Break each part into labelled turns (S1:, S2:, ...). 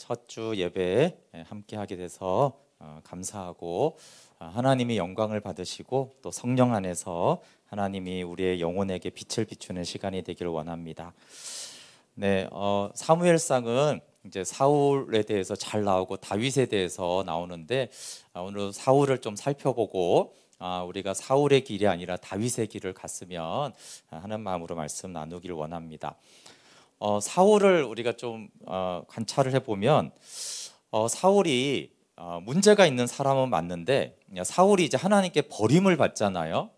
S1: 첫 주 예배 함께 하게 돼서 감사하고 하나님이 영광을 받으시고 또 성령 안에서 하나님이 우리의 영혼에게 빛을 비추는 시간이 되기를 원합니다. 네, 사무엘상은 이제 사울에 대해서 잘 나오고 다윗에 대해서 나오는데 오늘 사울을 좀 살펴보고 우리가 사울의 길이 아니라 다윗의 길을 갔으면 하는 마음으로 말씀 나누기를 원합니다. 사울을 우리가 좀 관찰을 해보면 사울이 문제가 있는 사람은 맞는데 사울이 이제 하나님께 버림을 받잖아요.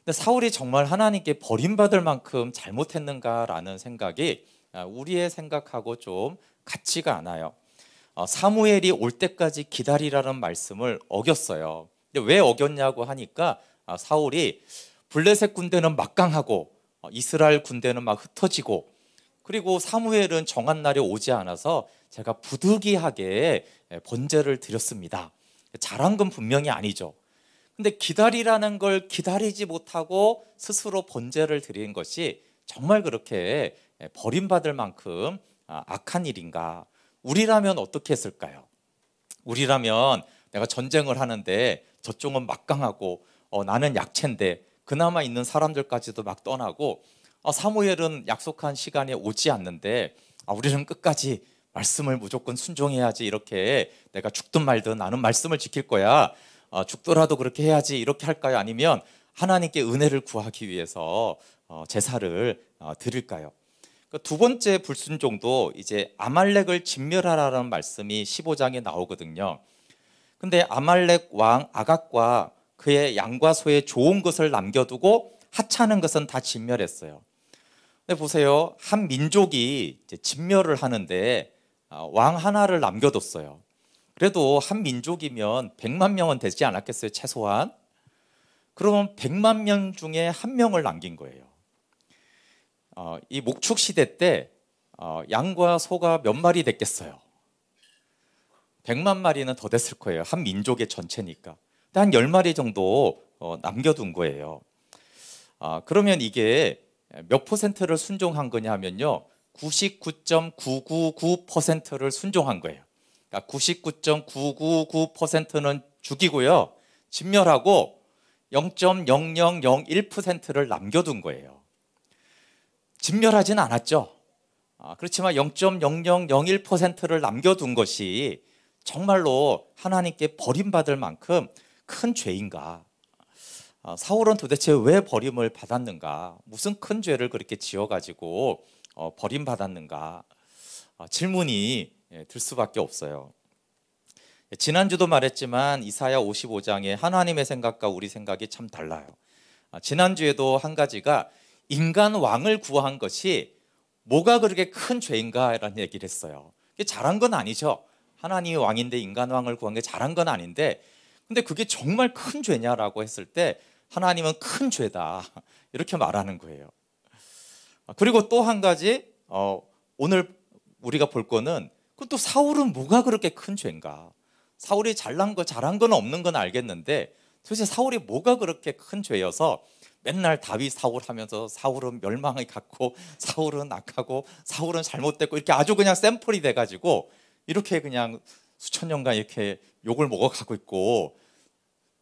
S1: 근데 사울이 정말 하나님께 버림받을 만큼 잘못했는가라는 생각이 우리의 생각하고 좀 같지가 않아요. 사무엘이 올 때까지 기다리라는 말씀을 어겼어요. 근데 왜 어겼냐고 하니까 사울이 블레셋 군대는 막강하고 이스라엘 군대는 막 흩어지고 그리고 사무엘은 정한 날이 오지 않아서 제가 부득이하게 번제를 드렸습니다. 잘한 건 분명히 아니죠. 근데 기다리라는 걸 기다리지 못하고 스스로 번제를 드린 것이 정말 그렇게 버림받을 만큼 악한 일인가? 우리라면 어떻게 했을까요? 우리라면 내가 전쟁을 하는데 저쪽은 막강하고 나는 약체인데 그나마 있는 사람들까지도 막 떠나고 사무엘은 약속한 시간에 오지 않는데 우리는 끝까지 말씀을 무조건 순종해야지, 이렇게 내가 죽든 말든 나는 말씀을 지킬 거야, 죽더라도 그렇게 해야지, 이렇게 할까요? 아니면 하나님께 은혜를 구하기 위해서 제사를 드릴까요? 두 번째 불순종도 이제 아말렉을 진멸하라는 말씀이 15장에 나오거든요. 근데 아말렉 왕 아각과 그의 양과 소의 좋은 것을 남겨두고 하찮은 것은 다 진멸했어요. 근데 보세요, 한 민족이 이제 진멸을 하는데 왕 하나를 남겨뒀어요. 그래도 한 민족이면 100만 명은 되지 않았겠어요, 최소한? 그러면 100만 명 중에 한 명을 남긴 거예요. 이 목축 시대 때 양과 소가 몇 마리 됐겠어요? 100만 마리는 더 됐을 거예요. 한 민족의 전체니까. 근데 한 10마리 정도 남겨둔 거예요. 그러면 이게 몇 퍼센트를 순종한 거냐 하면요, 99.999%를 순종한 거예요. 그러니까 99.999%는 죽이고요, 진멸하고 0.0001%를 남겨둔 거예요. 진멸하진 않았죠. 그렇지만 0.0001%를 남겨둔 것이 정말로 하나님께 버림받을 만큼 큰 죄인가? 사울은 도대체 왜 버림을 받았는가? 무슨 큰 죄를 그렇게 지어가지고 버림받았는가? 질문이 들 수밖에 없어요. 지난주도 말했지만 이사야 55장에 하나님의 생각과 우리 생각이 참 달라요. 지난주에도 한 가지가 인간 왕을 구한 것이 뭐가 그렇게 큰 죄인가라는 얘기를 했어요. 잘한 건 아니죠. 하나님이 왕인데 인간 왕을 구한 게 잘한 건 아닌데, 근데 그게 정말 큰 죄냐라고 했을 때 하나님은 큰 죄다, 이렇게 말하는 거예요. 그리고 또 한 가지, 오늘 우리가 볼 거는 또 사울은 뭐가 그렇게 큰 죄인가? 사울이 잘난 거 잘한 건 없는 건 알겠는데 도대체 사울이 뭐가 그렇게 큰 죄여서 맨날 다윗 사울 하면서 사울은 멸망이 갔고 사울은 악하고 사울은 잘못됐고 이렇게 아주 그냥 샘플이 돼가지고 이렇게 그냥 수천 년간 이렇게 욕을 먹어가고 있고,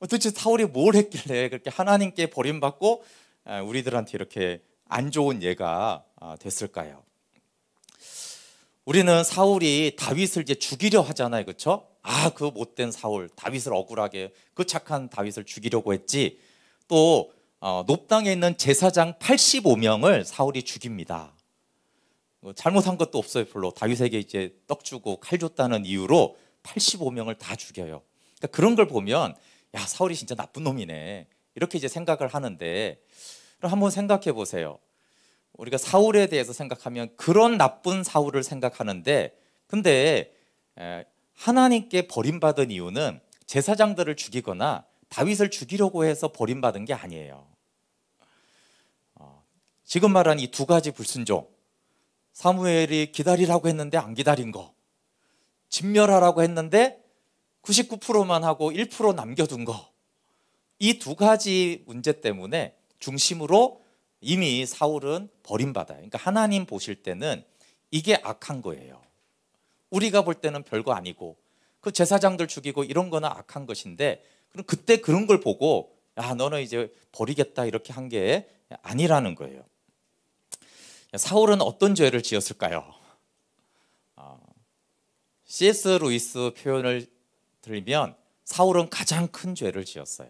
S1: 도대체 사울이 뭘 했길래 그렇게 하나님께 버림받고 우리들한테 이렇게 안 좋은 예가 됐을까요? 우리는 사울이 다윗을 이제 죽이려 하잖아요, 그렇죠? 그 못된 사울, 다윗을 억울하게, 그 착한 다윗을 죽이려고 했지. 또 높당에 있는 제사장 85명을 사울이 죽입니다. 잘못한 것도 없어요, 별로. 다윗에게 이제 떡 주고 칼 줬다는 이유로 85명을 다 죽여요. 그러니까 그런 걸 보면 사울이 진짜 나쁜 놈이네, 이렇게 이제 생각을 하는데, 그럼 한번 생각해 보세요. 우리가 사울에 대해서 생각하면 그런 나쁜 사울을 생각하는데, 근데 하나님께 버림받은 이유는 제사장들을 죽이거나 다윗을 죽이려고 해서 버림받은 게 아니에요. 지금 말한 이 두 가지 불순종, 사무엘이 기다리라고 했는데 안 기다린 거, 진멸하라고 했는데 99%만 하고 1% 남겨둔 거, 이 두 가지 문제 때문에 중심으로 이미 사울은 버림받아요. 그러니까 하나님 보실 때는 이게 악한 거예요. 우리가 볼 때는 별거 아니고 그 제사장들 죽이고 이런 거는 악한 것인데, 그럼 그때 그런 걸 보고 야, 너는 이제 버리겠다 이렇게 한 게 아니라는 거예요. 사울은 어떤 죄를 지었을까요? C.S. 루이스 표현을 들면 사울은 가장 큰 죄를 지었어요.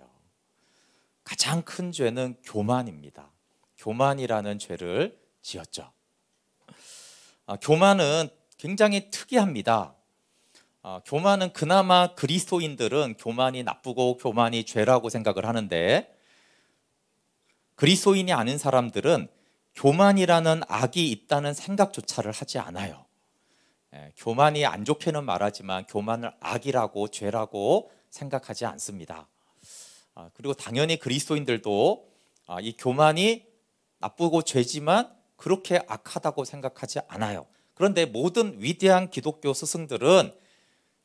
S1: 가장 큰 죄는 교만입니다. 교만이라는 죄를 지었죠. 교만은 굉장히 특이합니다. 교만은 그나마 그리스도인들은 교만이 나쁘고 교만이 죄라고 생각을 하는데, 그리스도인이 아닌 사람들은 교만이라는 악이 있다는 생각조차를 하지 않아요. 교만이 안 좋게는 말하지만 교만을 악이라고 죄라고 생각하지 않습니다. 그리고 당연히 그리스도인들도 이 교만이 나쁘고 죄지만 그렇게 악하다고 생각하지 않아요. 그런데 모든 위대한 기독교 스승들은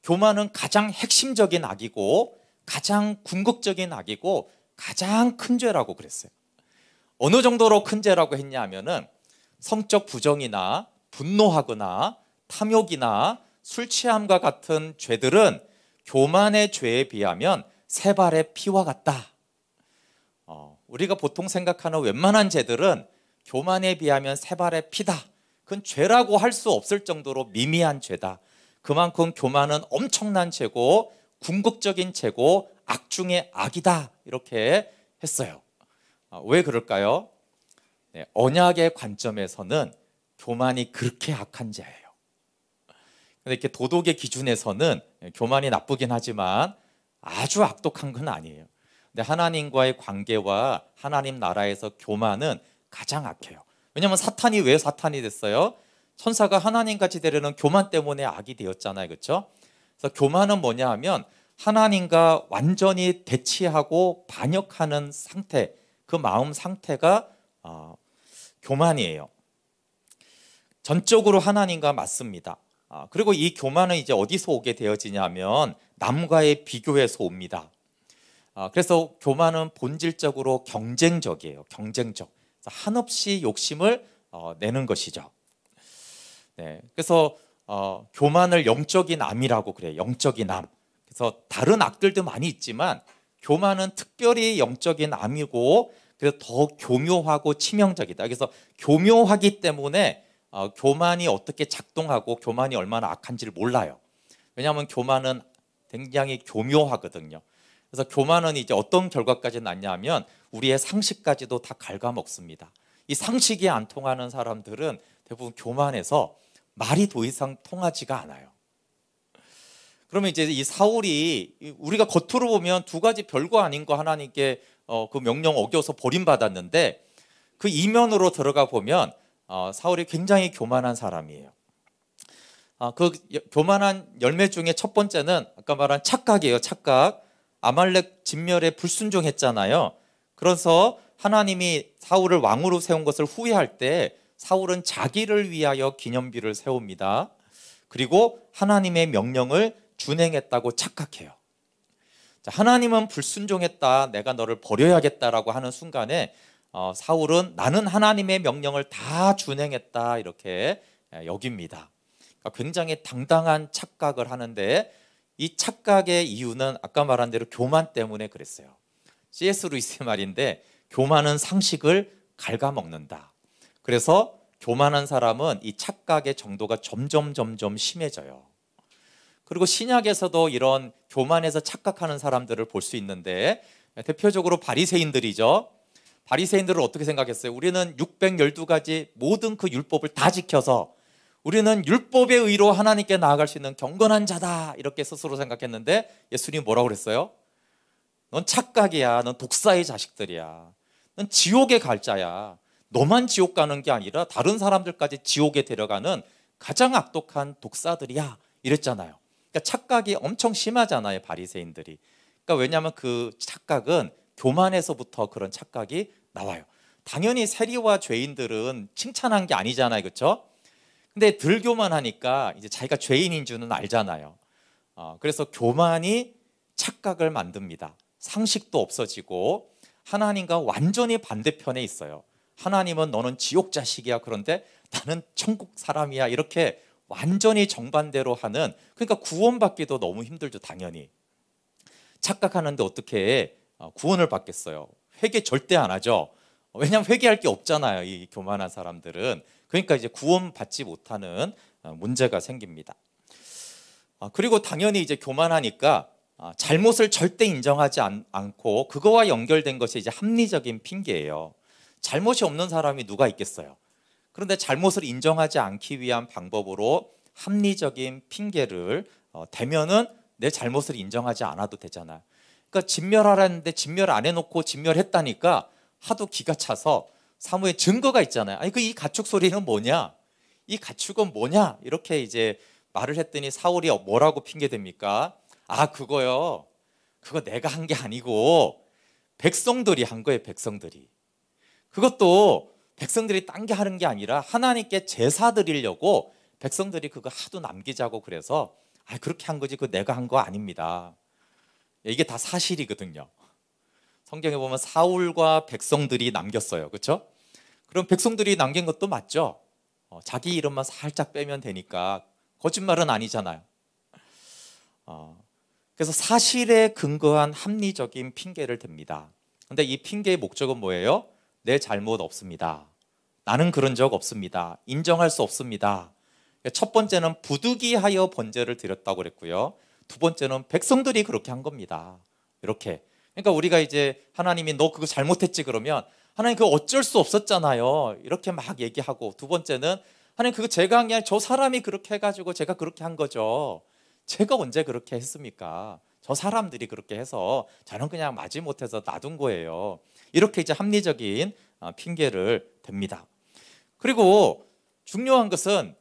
S1: 교만은 가장 핵심적인 악이고 가장 궁극적인 악이고 가장 큰 죄라고 그랬어요. 어느 정도로 큰 죄라고 했냐면은 성적 부정이나 분노하거나 탐욕이나 술 취함과 같은 죄들은 교만의 죄에 비하면 세 발의 피와 같다. 우리가 보통 생각하는 웬만한 죄들은 교만에 비하면 세 발의 피다. 그건 죄라고 할 수 없을 정도로 미미한 죄다. 그만큼 교만은 엄청난 죄고 궁극적인 죄고 악 중의 악이다. 이렇게 했어요. 왜 그럴까요? 언약의 관점에서는 교만이 그렇게 악한 죄예요. 근데 이렇게 도덕의 기준에서는 교만이 나쁘긴 하지만 아주 악독한 건 아니에요. 근데 하나님과의 관계와 하나님 나라에서 교만은 가장 악해요. 왜냐하면 사탄이 왜 사탄이 됐어요? 천사가 하나님같이 되려는 교만 때문에 악이 되었잖아요. 그렇죠? 그래서 교만은 뭐냐 하면 하나님과 완전히 대치하고 반역하는 상태, 그 마음 상태가 교만이에요. 전적으로 하나님과 맞습니다. 그리고 이 교만은 이제 어디서 오게 되어지냐면 남과의 비교에서 옵니다. 그래서 교만은 본질적으로 경쟁적이에요. 경쟁적. 한없이 욕심을 내는 것이죠. 그래서 교만을 영적인 암이라고 그래요. 영적인 암. 그래서 다른 악들도 많이 있지만 교만은 특별히 영적인 암이고, 그래서 더 교묘하고 치명적이다. 그래서 교묘하기 때문에 교만이 어떻게 작동하고 교만이 얼마나 악한지를 몰라요. 왜냐하면 교만은 굉장히 교묘하거든요. 그래서 교만은 이제 어떤 결과까지 낳냐면 우리의 상식까지도 다 갉아먹습니다. 이 상식이 안 통하는 사람들은 대부분 교만해서 말이 더 이상 통하지가 않아요. 그러면 이제 이 사울이 우리가 겉으로 보면 두 가지 별거 아닌 거 하나님께 그 명령 어겨서 버림받았는데, 그 이면으로 들어가 보면 사울이 굉장히 교만한 사람이에요. 그 교만한 열매 중에 첫 번째는 아까 말한 착각이에요. 착각. 아말렉 진멸에 불순종했잖아요. 그래서 하나님이 사울을 왕으로 세운 것을 후회할 때 사울은 자기를 위하여 기념비를 세웁니다. 그리고 하나님의 명령을 준행했다고 착각해요. 하나님은 불순종했다, 내가 너를 버려야겠다라고 하는 순간에 사울은 나는 하나님의 명령을 다 준행했다 이렇게 여깁니다. 그러니까 굉장히 당당한 착각을 하는데, 이 착각의 이유는 아까 말한 대로 교만 때문에 그랬어요. C.S. 루이스의 말인데 교만은 상식을 갉아먹는다. 그래서 교만한 사람은 이 착각의 정도가 점점 심해져요. 그리고 신약에서도 이런 교만해서 착각하는 사람들을 볼 수 있는데, 대표적으로 바리새인들이죠. 바리새인들을 어떻게 생각했어요? 우리는 612가지 모든 그 율법을 다 지켜서 우리는 율법의 의로 하나님께 나아갈 수 있는 경건한 자다 이렇게 스스로 생각했는데, 예수님이 뭐라고 그랬어요? 넌 착각이야. 넌 독사의 자식들이야. 넌 지옥에 갈 자야. 너만 지옥 가는 게 아니라 다른 사람들까지 지옥에 데려가는 가장 악독한 독사들이야 이랬잖아요. 그러니까 착각이 엄청 심하잖아요, 바리새인들이. 그러니까 왜냐하면 그 착각은 교만에서부터 그런 착각이 나와요. 당연히 세리와 죄인들은 칭찬한 게 아니잖아요, 그렇죠? 근데 덜 교만하니까 이제 자기가 죄인인 줄은 알잖아요. 그래서 교만이 착각을 만듭니다. 상식도 없어지고 하나님과 완전히 반대편에 있어요. 하나님은 너는 지옥 자식이야, 그런데 나는 천국 사람이야, 이렇게 완전히 정반대로 하는, 그러니까 구원받기도 너무 힘들죠. 당연히 착각하는데 어떻게 구원을 받겠어요? 회개 절대 안 하죠. 왜냐하면 회개할 게 없잖아요, 이 교만한 사람들은. 그러니까 이제 구원받지 못하는 문제가 생깁니다. 그리고 당연히 이제 교만하니까 잘못을 절대 인정하지 않고, 그거와 연결된 것이 이제 합리적인 핑계예요. 잘못이 없는 사람이 누가 있겠어요? 그런데 잘못을 인정하지 않기 위한 방법으로 합리적인 핑계를 대면은 내 잘못을 인정하지 않아도 되잖아요. 그러니까 진멸하라는데 진멸 안 해놓고 진멸했다니까 하도 기가 차서 사무엘 증거가 있잖아요. 아니 이 가축 소리는 뭐냐? 이 가축은 뭐냐? 이렇게 이제 말을 했더니 사울이 뭐라고 핑계댑니까? 그거요. 그거 내가 한 게 아니고 백성들이 한 거예요. 백성들이. 그것도 백성들이 딴 게 하는 게 아니라 하나님께 제사 드리려고 백성들이 그거 하도 남기자고 그래서 그렇게 한 거지, 그거 내가 한 거 아닙니다. 이게 다 사실이거든요. 성경에 보면 사울과 백성들이 남겼어요. 그렇죠? 그럼 백성들이 남긴 것도 맞죠? 자기 이름만 살짝 빼면 되니까 거짓말은 아니잖아요. 그래서 사실에 근거한 합리적인 핑계를 댑니다. 근데 이 핑계의 목적은 뭐예요? 내 잘못 없습니다. 나는 그런 적 없습니다. 인정할 수 없습니다. 첫 번째는 부득이하여 번제를 드렸다고 그랬고요. 두 번째는 백성들이 그렇게 한 겁니다. 이렇게. 그러니까 우리가 이제 하나님이 너 그거 잘못했지 그러면 하나님 그거 어쩔 수 없었잖아요. 이렇게 막 얘기하고, 두 번째는 하나님 그거 제가 한 게 아니라 저 사람이 그렇게 해가지고 제가 그렇게 한 거죠. 제가 언제 그렇게 했습니까? 저 사람들이 그렇게 해서 저는 그냥 마지못해서 놔둔 거예요. 이렇게 이제 합리적인 핑계를 댑니다. 그리고 중요한 것은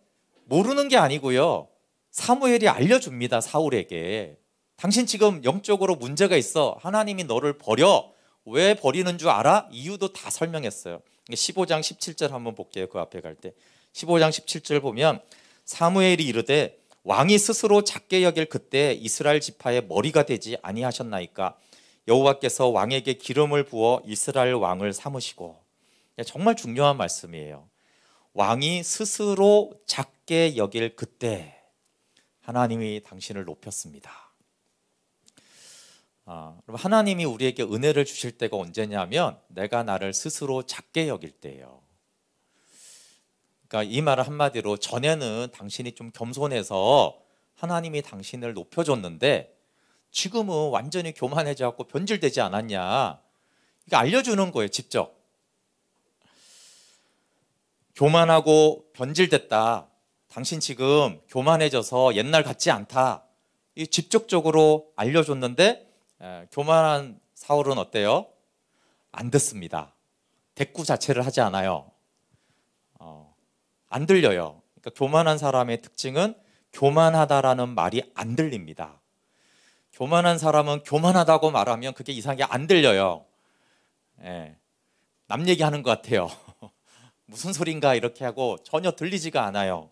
S1: 모르는 게 아니고요. 사무엘이 알려줍니다. 사울에게. 당신 지금 영적으로 문제가 있어. 하나님이 너를 버려. 왜 버리는 줄 알아? 이유도 다 설명했어요. 15장 17절 한번 볼게요. 그 앞에 갈 때 15장 17절 보면 사무엘이 이르되 왕이 스스로 작게 여길 그때 이스라엘 지파의 머리가 되지 아니하셨나이까. 여호와께서 왕에게 기름을 부어 이스라엘 왕을 삼으시고. 정말 중요한 말씀이에요. 왕이 스스로 작게 여길 그때 하나님이 당신을 높였습니다. 여러분, 하나님이 우리에게 은혜를 주실 때가 언제냐면 내가 나를 스스로 작게 여길 때예요. 그러니까 이 말은 한마디로 전에는 당신이 좀 겸손해서 하나님이 당신을 높여줬는데 지금은 완전히 교만해져갖고 변질되지 않았냐, 이거 알려주는 거예요. 직접 교만하고 변질됐다, 당신 지금 교만해져서 옛날 같지 않다, 이 직접적으로 알려줬는데 교만한 사울은 어때요? 안 듣습니다. 대꾸 자체를 하지 않아요. 안 들려요. 그러니까 교만한 사람의 특징은 교만하다라는 말이 안 들립니다. 교만한 사람은 교만하다고 말하면 그게 이상하게 안 들려요. 남 얘기하는 것 같아요. 무슨 소린가 이렇게 하고 전혀 들리지가 않아요.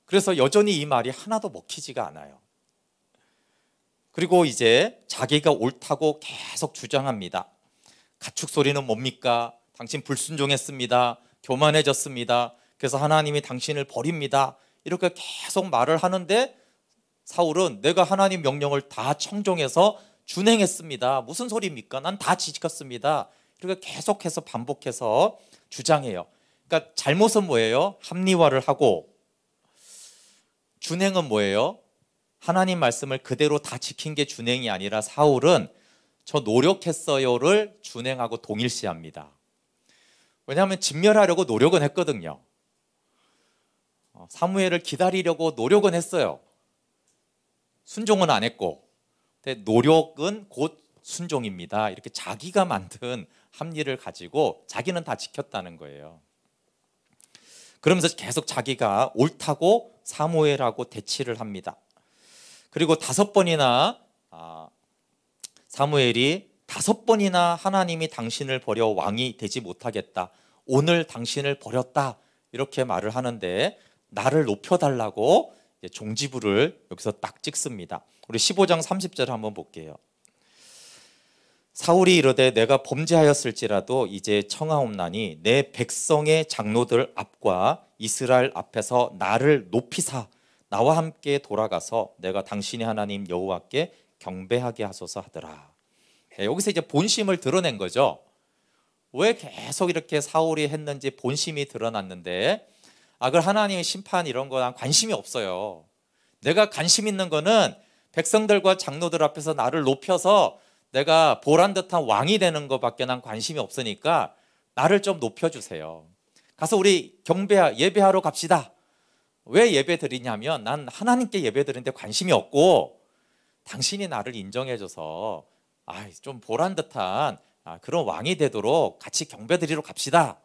S1: 그래서 여전히 이 말이 하나도 먹히지가 않아요. 그리고 이제 자기가 옳다고 계속 주장합니다. 가축 소리는 뭡니까? 당신 불순종했습니다. 교만해졌습니다. 그래서 하나님이 당신을 버립니다. 이렇게 계속 말을 하는데 사울은 내가 하나님 명령을 다 청종해서 준행했습니다. 무슨 소리입니까? 난 다 지켰습니다. 이렇게 계속해서 반복해서 주장해요. 그러니까 잘못은 뭐예요? 합리화를 하고, 준행은 뭐예요? 하나님 말씀을 그대로 다 지킨 게 준행이 아니라 사울은 저 노력했어요를 준행하고 동일시합니다. 왜냐하면 진멸하려고 노력은 했거든요. 사무엘을 기다리려고 노력은 했어요. 순종은 안 했고, 근데 노력은 곧 순종입니다. 이렇게 자기가 만든 합리를 가지고 자기는 다 지켰다는 거예요. 그러면서 계속 자기가 옳다고 사무엘하고 대치를 합니다. 그리고 5번이나 사무엘이 5번이나 하나님이 당신을 버려 왕이 되지 못하겠다, 오늘 당신을 버렸다, 이렇게 말을 하는데 나를 높여달라고 종지부를 여기서 딱 찍습니다. 우리 15장 30절 한번 볼게요. 사울이 이르되 내가 범죄하였을지라도 이제 청하옵나니 내 백성의 장로들 앞과 이스라엘 앞에서 나를 높이사 나와 함께 돌아가서 내가 당신의 하나님 여호와께 경배하게 하소서 하더라. 여기서 이제 본심을 드러낸 거죠. 왜 계속 이렇게 사울이 했는지 본심이 드러났는데, 그 하나님의 심판 이런 거 난 관심이 없어요. 내가 관심 있는 거는 백성들과 장로들 앞에서 나를 높여서 내가 보란 듯한 왕이 되는 것밖에 난 관심이 없으니까 나를 좀 높여주세요. 가서 우리 예배하러 갑시다. 왜 예배 드리냐면 난 하나님께 예배 드리는데 관심이 없고 당신이 나를 인정해줘서 좀 보란 듯한 그런 왕이 되도록 같이 경배 드리러 갑시다.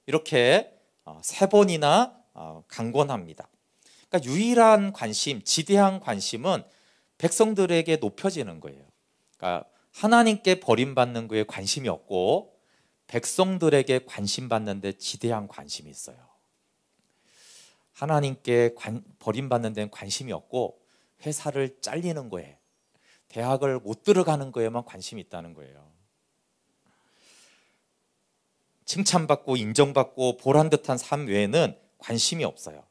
S1: 이렇게 3번이나 강권합니다. 그러니까 유일한 관심, 지대한 관심은 백성들에게 높여지는 거예요. 그러니까 하나님께 버림받는 거에 관심이 없고 백성들에게 관심 받는 데 지대한 관심이 있어요. 하나님께 버림받는 데는 관심이 없고 회사를 잘리는 거에, 대학을 못 들어가는 거에만 관심이 있다는 거예요. 칭찬받고 인정받고 보란 듯한 삶 외에는 관심이 없어요.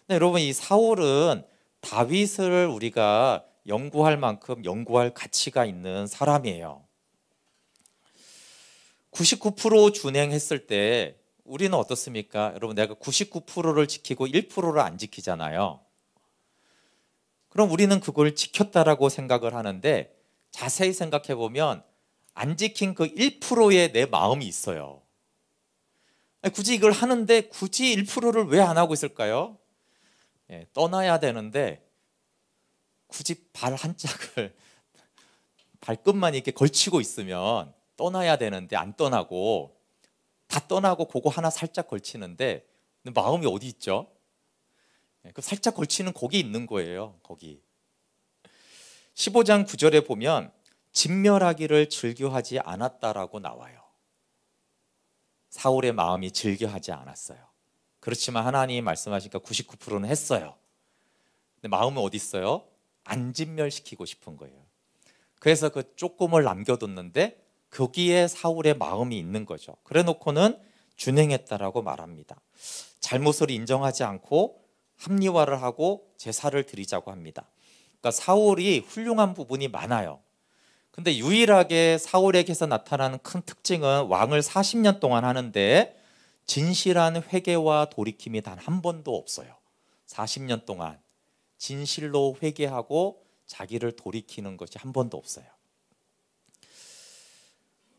S1: 근데 여러분, 이 사울은 다윗을 우리가 연구할 만큼 연구할 가치가 있는 사람이에요. 99% 준행했을 때 우리는 어떻습니까? 여러분, 내가 99%를 지키고 1%를 안 지키잖아요. 그럼 우리는 그걸 지켰다라고 생각을 하는데 자세히 생각해 보면 안 지킨 그 1%의 내 마음이 있어요. 굳이 이걸 하는데 굳이 1%를 왜 안 하고 있을까요? 떠나야 되는데 굳이 발 한 짝을 발끝만 이렇게 걸치고 있으면 떠나야 되는데 안 떠나고, 다 떠나고 그거 하나 살짝 걸치는데 마음이 어디 있죠? 그 살짝 걸치는 거기 있는 거예요. 거기 15장 9절에 보면 진멸하기를 즐겨하지 않았다라고 나와요. 사울의 마음이 즐겨하지 않았어요. 그렇지만 하나님이 말씀하시니까 99%는 했어요. 근데 마음은 어디 있어요? 안 진멸시키고 싶은 거예요. 그래서 그 조금을 남겨뒀는데 거기에 사울의 마음이 있는 거죠. 그래 놓고는 준행했다라고 말합니다. 잘못을 인정하지 않고 합리화를 하고 제사를 드리자고 합니다. 그러니까 사울이 훌륭한 부분이 많아요. 근데 유일하게 사울에게서 나타나는 큰 특징은 왕을 40년 동안 하는데 진실한 회개와 돌이킴이 단 한 번도 없어요. 40년 동안 진실로 회개하고 자기를 돌이키는 것이 한 번도 없어요.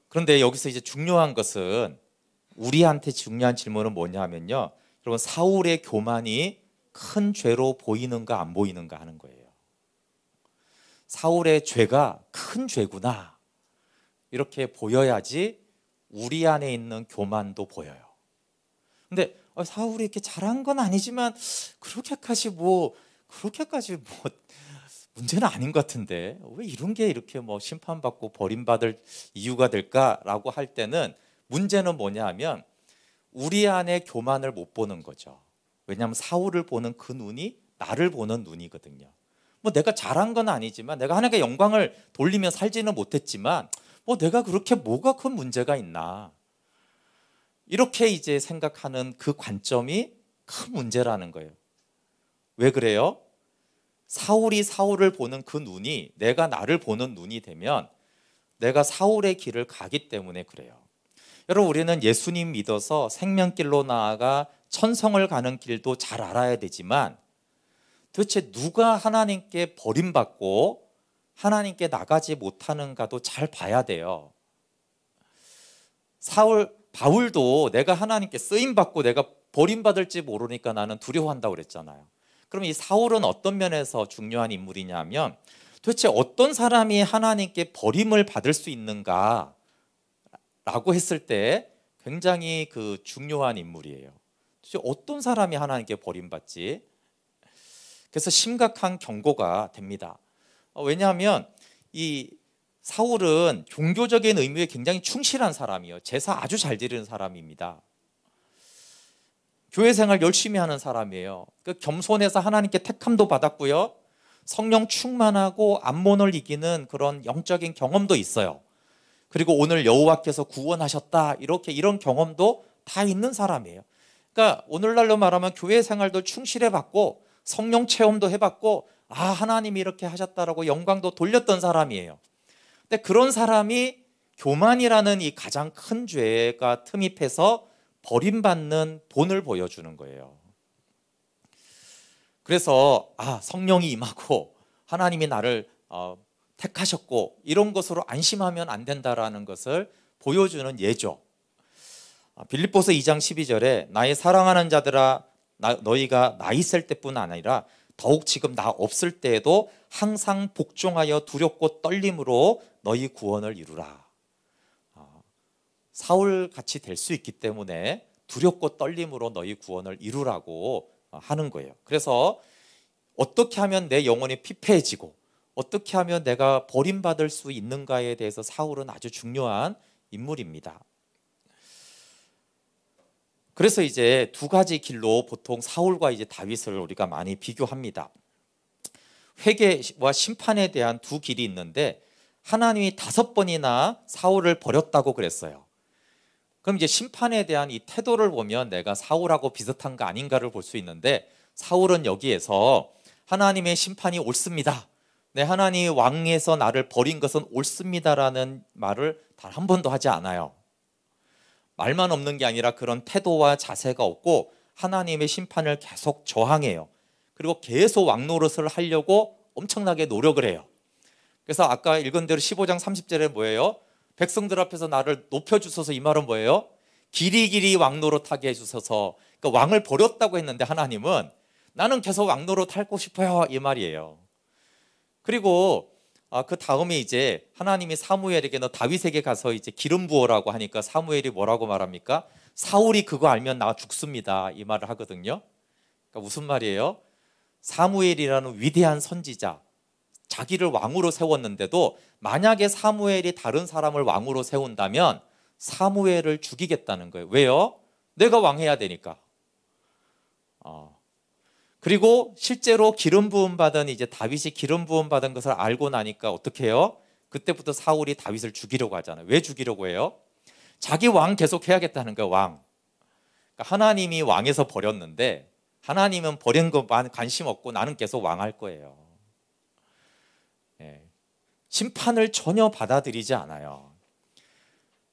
S1: 그런데 여기서 이제 중요한 것은, 우리한테 중요한 질문은 뭐냐면요, 여러분, 사울의 교만이 큰 죄로 보이는가 안 보이는가 하는 거예요. 사울의 죄가 큰 죄구나 이렇게 보여야지 우리 안에 있는 교만도 보여요. 근데 사울이 이렇게 잘한 건 아니지만 그렇게까지 문제는 아닌 것 같은데 왜 이런 게 이렇게 심판받고 버림받을 이유가 될까라고 할 때는, 문제는 뭐냐 하면 우리 안에 교만을 못 보는 거죠. 왜냐하면 사울을 보는 그 눈이 나를 보는 눈이거든요. 내가 잘한 건 아니지만, 내가 하나님께 영광을 돌리며 살지는 못했지만 내가 그렇게 뭐가 큰 문제가 있나, 이렇게 이제 생각하는 그 관점이 큰 문제라는 거예요. 왜 그래요? 사울이 사울을 보는 그 눈이 내가 나를 보는 눈이 되면 내가 사울의 길을 가기 때문에 그래요. 여러분, 우리는 예수님 믿어서 생명길로 나아가 천성을 가는 길도 잘 알아야 되지만, 도대체 누가 하나님께 버림받고 하나님께 나가지 못하는가도 잘 봐야 돼요. 바울도 내가 하나님께 쓰임받고 내가 버림받을지 모르니까 나는 두려워한다고 그랬잖아요. 그럼 이 사울은 어떤 면에서 중요한 인물이냐면, 도대체 어떤 사람이 하나님께 버림을 받을 수 있는가 라고 했을 때 굉장히 그 중요한 인물이에요. 도대체 어떤 사람이 하나님께 버림받지? 그래서 심각한 경고가 됩니다. 왜냐하면 이 사울은 종교적인 의무에 굉장히 충실한 사람이에요. 제사 아주 잘 드리는 사람입니다. 교회 생활 열심히 하는 사람이에요. 겸손해서 하나님께 택함도 받았고요, 성령 충만하고 암몬을 이기는 그런 영적인 경험도 있어요. 그리고 오늘 여호와께서 구원하셨다, 이렇게 이런 경험도 다 있는 사람이에요. 그러니까 오늘날로 말하면 교회 생활도 충실해 봤고 성령 체험도 해봤고 하나님이 이렇게 하셨다라고 영광도 돌렸던 사람이에요. 근데 그런 사람이 교만이라는 이 가장 큰 죄가 틈입해서 버림받는 본을 보여주는 거예요. 그래서 성령이 임하고 하나님이 나를 택하셨고 이런 것으로 안심하면 안 된다라는 것을 보여주는 예죠. 빌립보서 2장 12절에 나의 사랑하는 자들아 너희가 나 있을 때뿐 아니라 더욱 지금 나 없을 때에도 항상 복종하여 두렵고 떨림으로 너희 구원을 이루라. 사울같이 될 수 있기 때문에 두렵고 떨림으로 너희 구원을 이루라고 하는 거예요. 그래서 어떻게 하면 내 영혼이 피폐해지고 어떻게 하면 내가 버림받을 수 있는가에 대해서 사울은 아주 중요한 인물입니다. 그래서 이제 두 가지 길로 보통 사울과 이제 다윗을 우리가 많이 비교합니다. 회개와 심판에 대한 두 길이 있는데 하나님이 5번이나 사울을 버렸다고 그랬어요. 그럼 이제 심판에 대한 이 태도를 보면 내가 사울하고 비슷한 거 아닌가를 볼 수 있는데 사울은 여기에서 하나님의 심판이 옳습니다. 네, 하나님이 왕에서 나를 버린 것은 옳습니다라는 말을 단 한 번도 하지 않아요. 말만 없는 게 아니라 그런 태도와 자세가 없고 하나님의 심판을 계속 저항해요. 그리고 계속 왕노릇을 하려고 엄청나게 노력을 해요. 그래서 아까 읽은 대로 15장 30절에 뭐예요? 백성들 앞에서 나를 높여주소서, 이 말은 뭐예요? 길이길이 왕노릇하게 해주소서. 그러니까 왕을 버렸다고 했는데 하나님은 나는 계속 왕노릇 하고 싶어요, 이 말이에요. 그리고 그 다음에 이제 하나님이 사무엘에게 너 다윗에게 가서 이제 기름 부어라고 하니까 사무엘이 뭐라고 말합니까? 사울이 그거 알면 나 죽습니다, 이 말을 하거든요. 그러니까 무슨 말이에요? 사무엘이라는 위대한 선지자, 자기를 왕으로 세웠는데도 만약에 사무엘이 다른 사람을 왕으로 세운다면 사무엘을 죽이겠다는 거예요. 왜요? 내가 왕해야 되니까. 그리고 실제로 기름 부음 받은 이제 다윗이 기름 부음 받은 것을 알고 나니까 어떻게 해요? 그때부터 사울이 다윗을 죽이려고 하잖아요. 왜 죽이려고 해요? 자기 왕 계속 해야겠다는 거예요, 왕. 그러니까 하나님이 왕에서 버렸는데 하나님은 버린 것만 관심 없고 나는 계속 왕할 거예요. 심판을 전혀 받아들이지 않아요.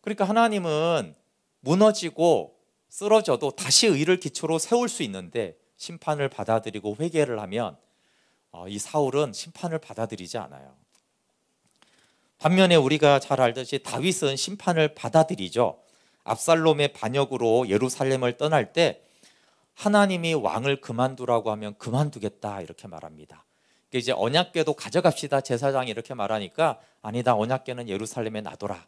S1: 그러니까 하나님은 무너지고 쓰러져도 다시 의를 기초로 세울 수 있는데 심판을 받아들이고 회개를 하면 이 사울은 심판을 받아들이지 않아요. 반면에 우리가 잘 알듯이 다윗은 심판을 받아들이죠. 압살롬의 반역으로 예루살렘을 떠날 때 하나님이 왕을 그만두라고 하면 그만두겠다, 이렇게 말합니다. 이제 언약궤도 가져갑시다, 제사장이 이렇게 말하니까 아니다, 언약궤는 예루살렘에 놔둬라.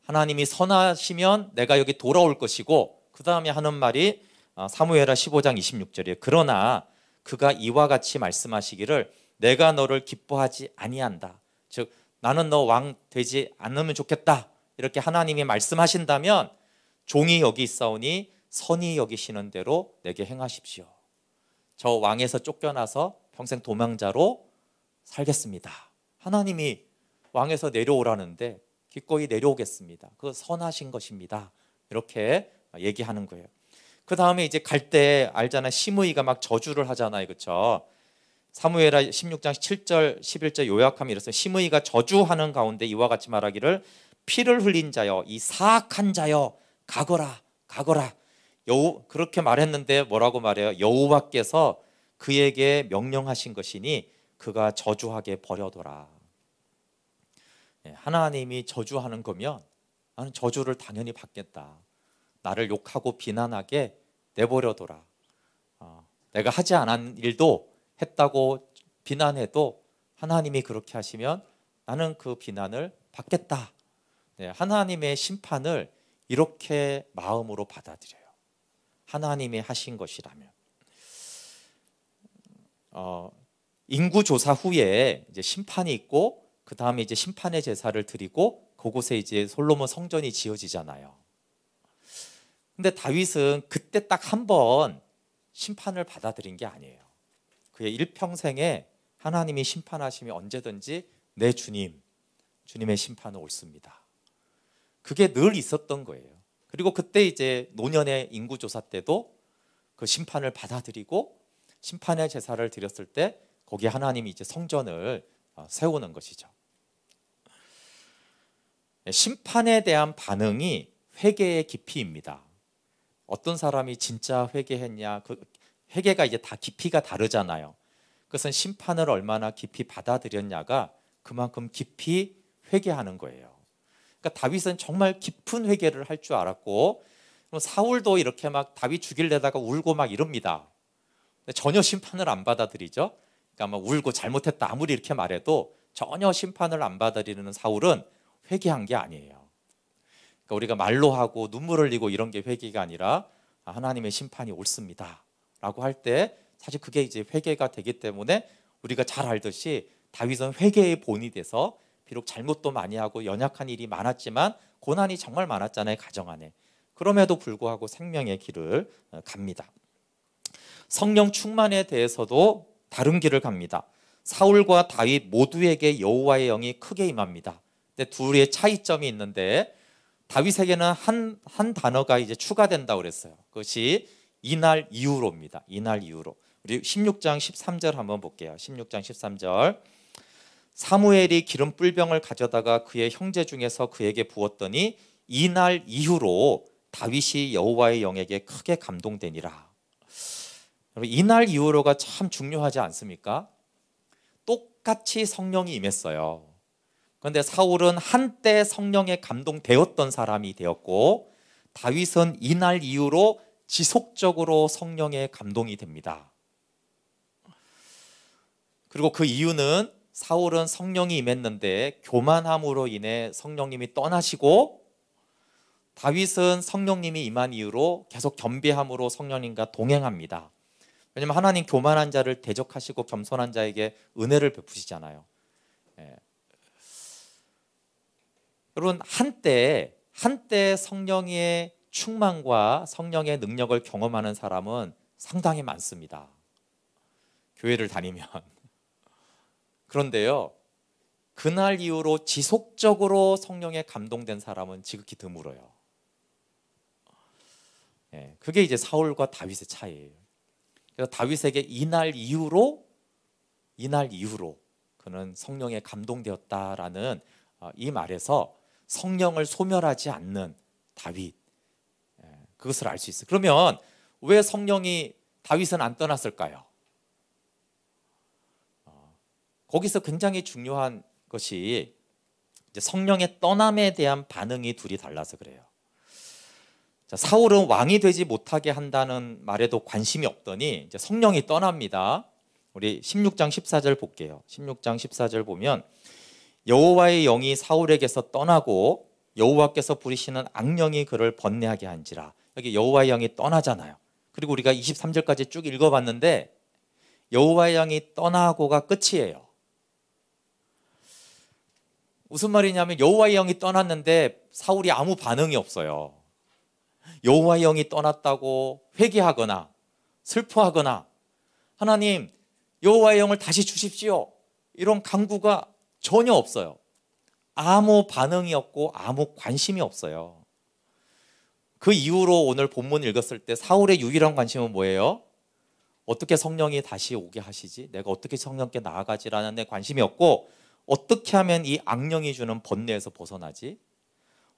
S1: 하나님이 선하시면 내가 여기 돌아올 것이고, 그 다음에 하는 말이 사무엘하 15장 26절이에요. 그러나 그가 이와 같이 말씀하시기를 내가 너를 기뻐하지 아니한다. 즉 나는 너 왕 되지 않으면 좋겠다, 이렇게 하나님이 말씀하신다면 종이 여기 있사오니 선히 여기시는 대로 내게 행하십시오. 저 왕에서 쫓겨나서 평생 도망자로 살겠습니다. 하나님이 왕에서 내려오라는데 기꺼이 내려오겠습니다. 그거 선하신 것입니다. 이렇게 얘기하는 거예요. 그 다음에 이제 갈 때 알잖아요. 시므이가 막 저주를 하잖아요, 그렇죠? 사무엘하 16장 7절 11절 요약하면 이렇습니다. 시므이가 저주하는 가운데 이와 같이 말하기를 피를 흘린 자여, 이 사악한 자여, 가거라 가거라. 그렇게 말했는데 뭐라고 말해요? 여호와께서 그에게 명령하신 것이니 그가 저주하게 버려둬라. 하나님이 저주하는 거면 나는 저주를 당연히 받겠다. 나를 욕하고 비난하게 내버려둬라. 내가 하지 않은 일도 했다고 비난해도 하나님이 그렇게 하시면 나는 그 비난을 받겠다. 하나님의 심판을 이렇게 마음으로 받아들여요. 하나님이 하신 것이라면. 인구조사 후에 이제 심판이 있고 그 다음에 이제 심판의 제사를 드리고 그곳에 이제 솔로몬 성전이 지어지잖아요. 근데 다윗은 그때 딱 한 번 심판을 받아들인 게 아니에요. 그의 일평생에 하나님이 심판하시면 언제든지 내 주님의 심판은 옳습니다. 그게 늘 있었던 거예요. 그리고 그때 이제 노년의 인구조사 때도 그 심판을 받아들이고 심판의 제사를 드렸을 때 거기에 하나님이 이제 성전을 세우는 것이죠. 심판에 대한 반응이 회개의 깊이입니다. 어떤 사람이 진짜 회개했냐, 그 회개가 이제 다 깊이가 다르잖아요. 그것은 심판을 얼마나 깊이 받아들였냐가 그만큼 깊이 회개하는 거예요. 그러니까 다윗은 정말 깊은 회개를 할 줄 알았고, 사울도 이렇게 막 다윗 죽일래다가 울고 막 이럽니다. 근데 전혀 심판을 안 받아들이죠. 그러니까 막 울고 잘못했다 아무리 이렇게 말해도 전혀 심판을 안 받아들이는 사울은 회개한 게 아니에요. 그러니까 우리가 말로 하고 눈물 흘리고 이런 게 회개가 아니라 하나님의 심판이 옳습니다 라고 할 때 사실 그게 이제 회개가 되기 때문에 우리가 잘 알듯이 다윗은 회개의 본이 돼서 비록 잘못도 많이 하고 연약한 일이 많았지만 고난이 정말 많았잖아요, 가정 안에. 그럼에도 불구하고 생명의 길을 갑니다. 성령 충만에 대해서도 다른 길을 갑니다. 사울과 다윗 모두에게 여호와의 영이 크게 임합니다. 근데 둘의 차이점이 있는데 다윗에게는 한 단어가 이제 추가된다고 그랬어요. 그것이 이날 이후로입니다. 이날 이후로. 우리 16장 13절 한번 볼게요. 16장 13절. 사무엘이 기름 뿔병을 가져다가 그의 형제 중에서 그에게 부었더니 이날 이후로 다윗이 여호와의 영에게 크게 감동되니라. 여러분, 이날 이후로가 참 중요하지 않습니까? 똑같이 성령이 임했어요. 그런데 사울은 한때 성령에 감동되었던 사람이 되었고 다윗은 이날 이후로 지속적으로 성령에 감동이 됩니다. 그리고 그 이유는 사울은 성령이 임했는데 교만함으로 인해 성령님이 떠나시고 다윗은 성령님이 임한 이후로 계속 겸비함으로 성령님과 동행합니다. 왜냐하면 하나님 교만한 자를 대적하시고 겸손한 자에게 은혜를 베푸시잖아요. 여러분, 한때 성령의 충만과 성령의 능력을 경험하는 사람은 상당히 많습니다. 교회를 다니면. 그런데요, 그날 이후로 지속적으로 성령에 감동된 사람은 지극히 드물어요. 그게 이제 사울과 다윗의 차이예요. 그래서 다윗에게 이날 이후로 그는 성령에 감동되었다라는 이 말에서 성령을 소멸하지 않는 다윗, 그것을 알 수 있어요. 그러면 왜 성령이 다윗은 안 떠났을까요? 거기서 굉장히 중요한 것이 이제 성령의 떠남에 대한 반응이 둘이 달라서 그래요. 자, 사울은 왕이 되지 못하게 한다는 말에도 관심이 없더니 이제 성령이 떠납니다. 우리 16장 14절 볼게요. 16장 14절 보면 여호와의 영이 사울에게서 떠나고 여호와께서 부리시는 악령이 그를 번뇌하게 한지라. 여기 여호와의 영이 떠나잖아요. 그리고 우리가 23절까지 쭉 읽어봤는데 여호와의 영이 떠나고가 끝이에요. 무슨 말이냐면 여호와의 영이 떠났는데 사울이 아무 반응이 없어요. 여호와의 영이 떠났다고 회개하거나 슬퍼하거나 하나님 여호와의 영을 다시 주십시오 이런 간구가 전혀 없어요. 아무 반응이 없고 아무 관심이 없어요. 그 이후로 오늘 본문 읽었을 때 사울의 유일한 관심은 뭐예요? 어떻게 성령이 다시 오게 하시지? 내가 어떻게 성령께 나아가지라는 데 관심이 없고 어떻게 하면 이 악령이 주는 번뇌에서 벗어나지?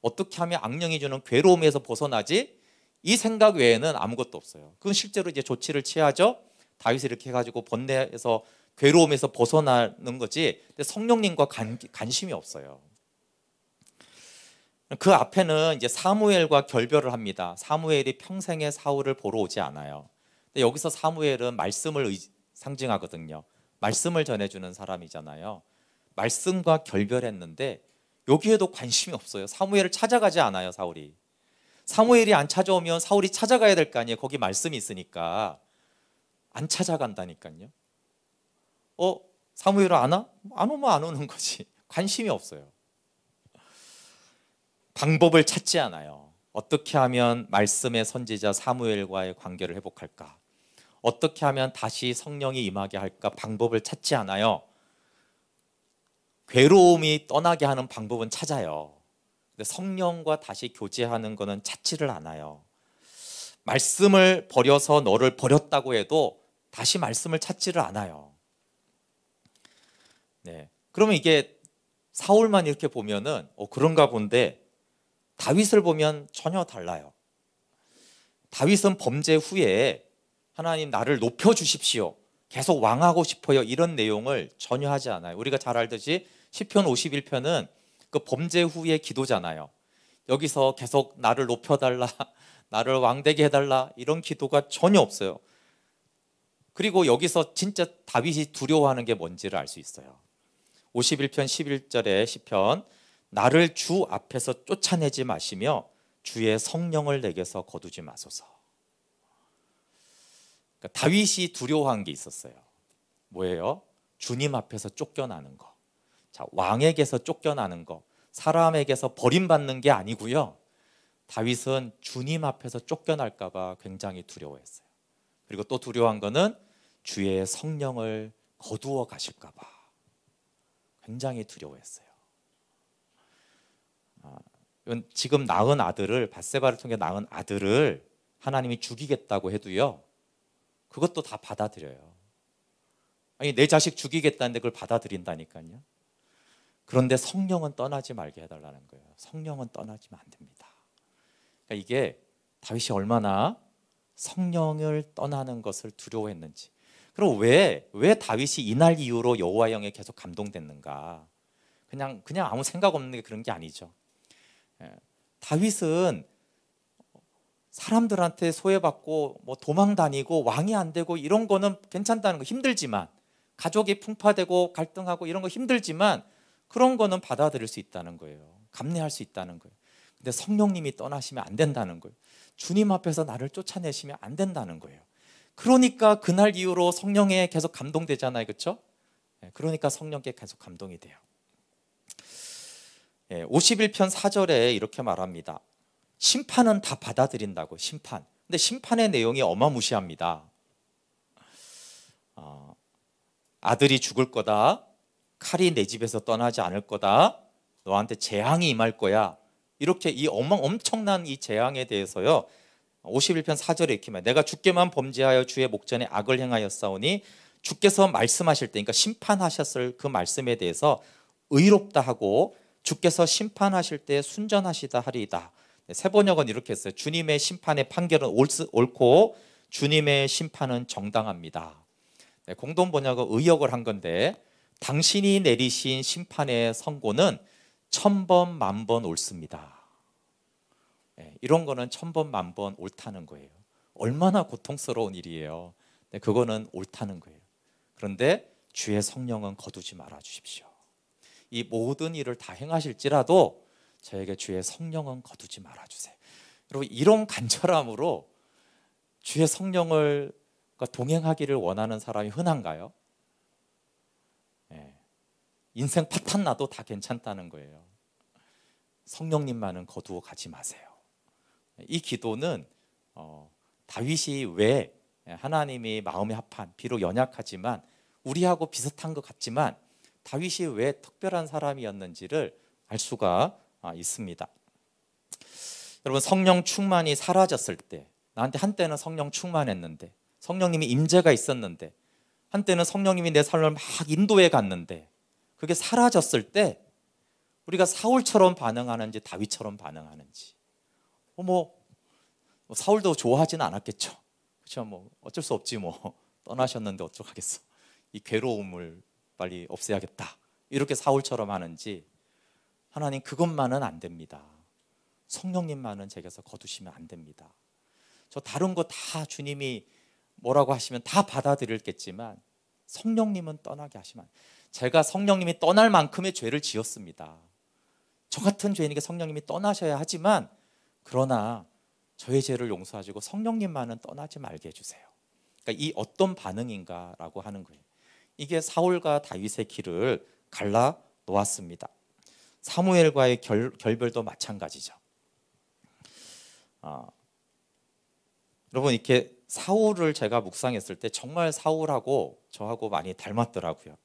S1: 어떻게 하면 악령이 주는 괴로움에서 벗어나지? 이 생각 외에는 아무것도 없어요. 그건 실제로 이제 조치를 취하죠. 다윗이 이렇게 해가지고 번뇌에서 괴로움에서 벗어나는 거지. 근데 성령님과 관심이 없어요. 그 앞에는 이제 사무엘과 결별을 합니다. 사무엘이 평생에 사울을 보러 오지 않아요. 근데 여기서 사무엘은 말씀을 상징하거든요. 말씀을 전해주는 사람이잖아요. 말씀과 결별했는데 여기에도 관심이 없어요. 사무엘을 찾아가지 않아요, 사울이. 사무엘이 안 찾아오면 사울이 찾아가야 될 거 아니에요. 거기 말씀이 있으니까. 안 찾아간다니까요. 사무엘은 안 와? 안 오면 안 오는 거지. 관심이 없어요. 방법을 찾지 않아요. 어떻게 하면 말씀의 선지자 사무엘과의 관계를 회복할까? 어떻게 하면 다시 성령이 임하게 할까? 방법을 찾지 않아요. 괴로움이 떠나게 하는 방법은 찾아요. 근데 성령과 다시 교제하는 것은 찾지를 않아요. 말씀을 버려서 너를 버렸다고 해도 다시 말씀을 찾지를 않아요. 네. 그러면 이게 사울만 이렇게 보면은 그런가 본데 다윗을 보면 전혀 달라요. 다윗은 범죄 후에 하나님 나를 높여 주십시오, 계속 왕하고 싶어요, 이런 내용을 전혀 하지 않아요. 우리가 잘 알듯이 시편 51편은 그 범죄 후의 기도잖아요. 여기서 계속 나를 높여달라, 나를 왕되게 해달라, 이런 기도가 전혀 없어요. 그리고 여기서 진짜 다윗이 두려워하는 게 뭔지를 알 수 있어요. 51편 11절의 시편, 나를 주 앞에서 쫓아내지 마시며 주의 성령을 내게서 거두지 마소서. 그러니까 다윗이 두려워한 게 있었어요. 뭐예요? 주님 앞에서 쫓겨나는 거. 자, 왕에게서 쫓겨나는 거, 사람에게서 버림받는 게 아니고요. 다윗은 주님 앞에서 쫓겨날까 봐 굉장히 두려워했어요. 그리고 또 두려워한 거는 주의 성령을 거두어 가실까 봐 굉장히 두려워했어요. 지금 낳은 아들을, 밧세바를 통해 낳은 아들을 하나님이 죽이겠다고 해도요, 그것도 다 받아들여요. 아니, 내 자식 죽이겠다는데 그걸 받아들인다니까요. 그런데 성령은 떠나지 말게 해달라는 거예요. 성령은 떠나지면 안 됩니다. 그러니까 이게 다윗이 얼마나 성령을 떠나는 것을 두려워했는지. 그럼 왜 다윗이 이날 이후로 여호와 영에 계속 감동됐는가? 그냥 아무 생각 없는 게 그런 게 아니죠. 다윗은 사람들한테 소외받고 뭐 도망 다니고 왕이 안 되고 이런 거는 괜찮다는 거, 힘들지만 가족이 풍파되고 갈등하고 이런 거 힘들지만 그런 거는 받아들일 수 있다는 거예요. 감내할 수 있다는 거예요. 근데 성령님이 떠나시면 안 된다는 거예요. 주님 앞에서 나를 쫓아내시면 안 된다는 거예요. 그러니까 그날 이후로 성령에 계속 감동되잖아요, 그렇죠? 그러니까 성령께 계속 감동이 돼요. 51편 4절에 이렇게 말합니다. 심판은 다 받아들인다고, 심판. 근데 심판의 내용이 어마무시합니다. 아들이 죽을 거다, 칼이 내 집에서 떠나지 않을 거다, 너한테 재앙이 임할 거야, 이렇게 이 엄청난 이 재앙에 대해서요, 51편 4절에 이렇게 말해요. 내가 주께만 범죄하여 주의 목전에 악을 행하였사오니 주께서 말씀하실 때, 그러니까 심판하셨을 그 말씀에 대해서 의롭다 하고 주께서 심판하실 때 순전하시다 하리이다. 새 번역은 이렇게 했어요. 주님의 심판의 판결은 옳고 주님의 심판은 정당합니다. 공동 번역은 의역을 한 건데, 당신이 내리신 심판의 선고는 천번 만번 옳습니다. 이런 거는 천번 만번 옳다는 거예요. 얼마나 고통스러운 일이에요. 그거는 옳다는 거예요. 그런데 주의 성령은 거두지 말아 주십시오. 이 모든 일을 다 행하실지라도 저에게 주의 성령은 거두지 말아 주세요. 여러분, 이런 간절함으로 주의 성령을 동행하기를 원하는 사람이 흔한가요? 인생 파탄 나도 다 괜찮다는 거예요. 성령님만은 거두어 가지 마세요. 이 기도는 다윗이 왜 하나님이 마음에 합한, 비록 연약하지만 우리하고 비슷한 것 같지만 다윗이 왜 특별한 사람이었는지를 알 수가 있습니다. 여러분, 성령 충만이 사라졌을 때, 나한테 한때는 성령 충만했는데, 성령님이 임재가 있었는데, 한때는 성령님이 내 삶을 막 인도해 갔는데, 그게 사라졌을 때 우리가 사울처럼 반응하는지 다윗처럼 반응하는지. 사울도 좋아하지는 않았겠죠. 그렇죠? 어쩔 수 없지 뭐. 떠나셨는데 어떡하겠어. 이 괴로움을 빨리 없애야겠다, 이렇게 사울처럼 하는지. 하나님, 그것만은 안 됩니다. 성령님만은 제게서 거두시면 안 됩니다. 저 다른 거 다 주님이 뭐라고 하시면 다 받아들일겠지만 성령님은 떠나게 하시면, 제가 성령님이 떠날 만큼의 죄를 지었습니다. 저 같은 죄인에게 성령님이 떠나셔야 하지만, 그러나 저의 죄를 용서하시고 성령님만은 떠나지 말게 해주세요. 그러니까 이 어떤 반응인가라고 하는 거예요. 이게 사울과 다윗의 길을 갈라 놓았습니다. 사무엘과의 결별도 마찬가지죠. 여러분, 이렇게 사울을 제가 묵상했을 때 정말 사울하고 저하고 많이 닮았더라고요.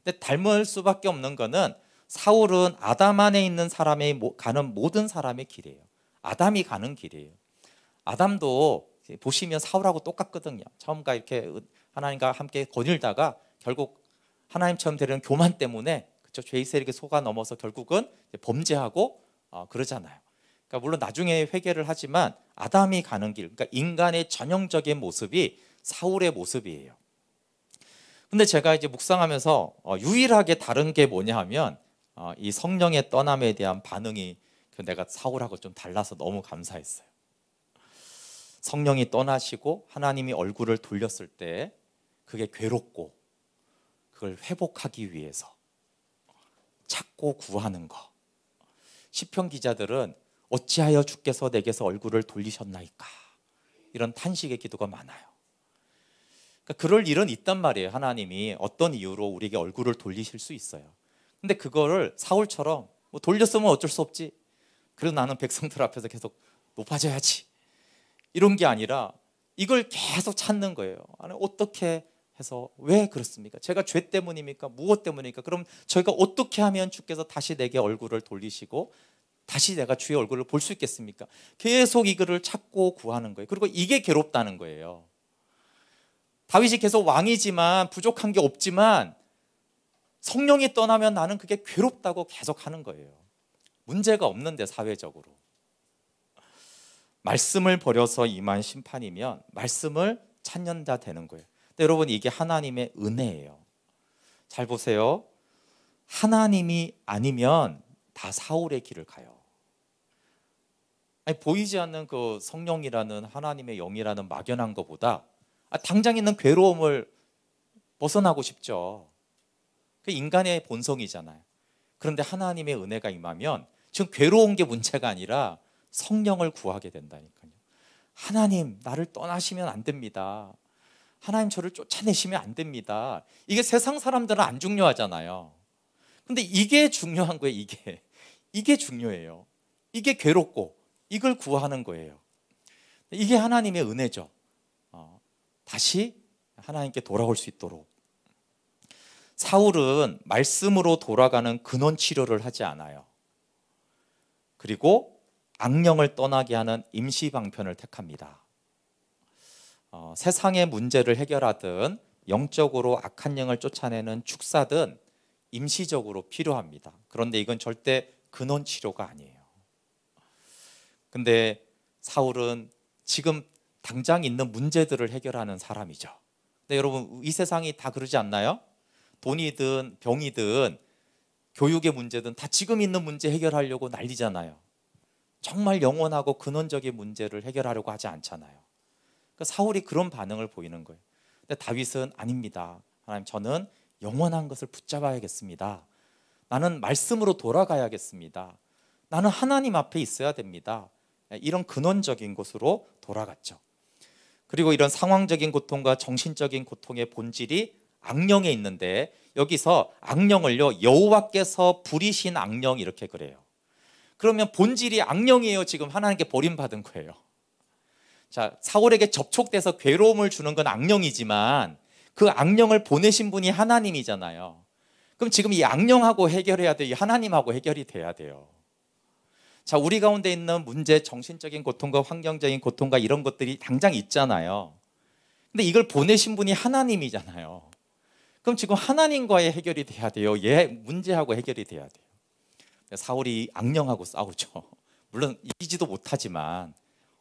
S1: 근데 닮을 수밖에 없는 거는 사울은 아담 안에 있는 사람의 가는 모든 사람의 길이에요. 아담이 가는 길이에요. 아담도 보시면 사울하고 똑같거든요. 처음과 이렇게 하나님과 함께 거닐다가 결국 하나님처럼 되려는 교만 때문에 그렇죠? 죄의 세력에 속아 넘어서 결국은 범죄하고 그러잖아요. 그러니까 물론 나중에 회개를 하지만 아담이 가는 길, 그러니까 인간의 전형적인 모습이 사울의 모습이에요. 근데 제가 이제 묵상하면서 유일하게 다른 게 뭐냐 하면 이 성령의 떠남에 대한 반응이 내가 사울하고 좀 달라서 너무 감사했어요. 성령이 떠나시고 하나님이 얼굴을 돌렸을 때 그게 괴롭고 그걸 회복하기 위해서 찾고 구하는 거. 시편 기자들은 어찌하여 주께서 내게서 얼굴을 돌리셨나이까, 이런 탄식의 기도가 많아요. 그러니까 그럴 일은 있단 말이에요. 하나님이 어떤 이유로 우리에게 얼굴을 돌리실 수 있어요. 근데 그거를 사울처럼 뭐 돌렸으면 어쩔 수 없지, 그래도 나는 백성들 앞에서 계속 높아져야지, 이런 게 아니라 이걸 계속 찾는 거예요. 아니, 어떻게 해서, 왜 그렇습니까? 제가 죄 때문입니까? 무엇 때문입니까? 그럼 저희가 어떻게 하면 주께서 다시 내게 얼굴을 돌리시고 다시 내가 주의 얼굴을 볼 수 있겠습니까? 계속 이거를 찾고 구하는 거예요. 그리고 이게 괴롭다는 거예요. 다윗이 계속 왕이지만 부족한 게 없지만 성령이 떠나면 나는 그게 괴롭다고 계속 하는 거예요. 문제가 없는데 사회적으로. 말씀을 버려서 임한 심판이면 말씀을 찾는다 되는 거예요. 근데 여러분, 이게 하나님의 은혜예요. 잘 보세요. 하나님이 아니면 다 사울의 길을 가요. 아니, 보이지 않는 그 성령이라는 하나님의 영이라는 막연한 것보다 당장 있는 괴로움을 벗어나고 싶죠. 그 인간의 본성이잖아요. 그런데 하나님의 은혜가 임하면 지금 괴로운 게 문제가 아니라 성령을 구하게 된다니까요. 하나님, 나를 떠나시면 안 됩니다. 하나님, 저를 쫓아내시면 안 됩니다. 이게 세상 사람들은 안 중요하잖아요. 근데 이게 중요한 거예요. 이게 중요해요. 이게 괴롭고 이걸 구하는 거예요. 이게 하나님의 은혜죠. 다시 하나님께 돌아올 수 있도록. 사울은 말씀으로 돌아가는 근원 치료를 하지 않아요. 그리고 악령을 떠나게 하는 임시 방편을 택합니다. 세상의 문제를 해결하든 영적으로 악한 영을 쫓아내는 축사든 임시적으로 필요합니다. 그런데 이건 절대 근원 치료가 아니에요. 근데 사울은 지금 당장 있는 문제들을 해결하는 사람이죠. 근데 여러분, 이 세상이 다 그러지 않나요? 돈이든 병이든 교육의 문제든 다 지금 있는 문제 해결하려고 난리잖아요. 정말 영원하고 근원적인 문제를 해결하려고 하지 않잖아요. 그러니까 사울이 그런 반응을 보이는 거예요. 근데 다윗은 아닙니다. 하나님, 저는 영원한 것을 붙잡아야겠습니다. 나는 말씀으로 돌아가야겠습니다. 나는 하나님 앞에 있어야 됩니다. 이런 근원적인 곳으로 돌아갔죠. 그리고 이런 상황적인 고통과 정신적인 고통의 본질이 악령에 있는데, 여기서 악령을요, 여호와께서 부리신 악령, 이렇게 그래요. 그러면 본질이 악령이에요. 지금 하나님께 버림받은 거예요. 자, 사울에게 접촉돼서 괴로움을 주는 건 악령이지만 그 악령을 보내신 분이 하나님이잖아요. 그럼 지금 이 악령하고 해결해야 돼요? 하나님하고 해결이 돼야 돼요. 자, 우리 가운데 있는 문제, 정신적인 고통과 환경적인 고통과 이런 것들이 당장 있잖아요. 근데 이걸 보내신 분이 하나님이잖아요. 그럼 지금 하나님과의 해결이 돼야 돼요? 얘 문제하고 해결이 돼야 돼요. 사울이 악령하고 싸우죠. 물론 이기지도 못하지만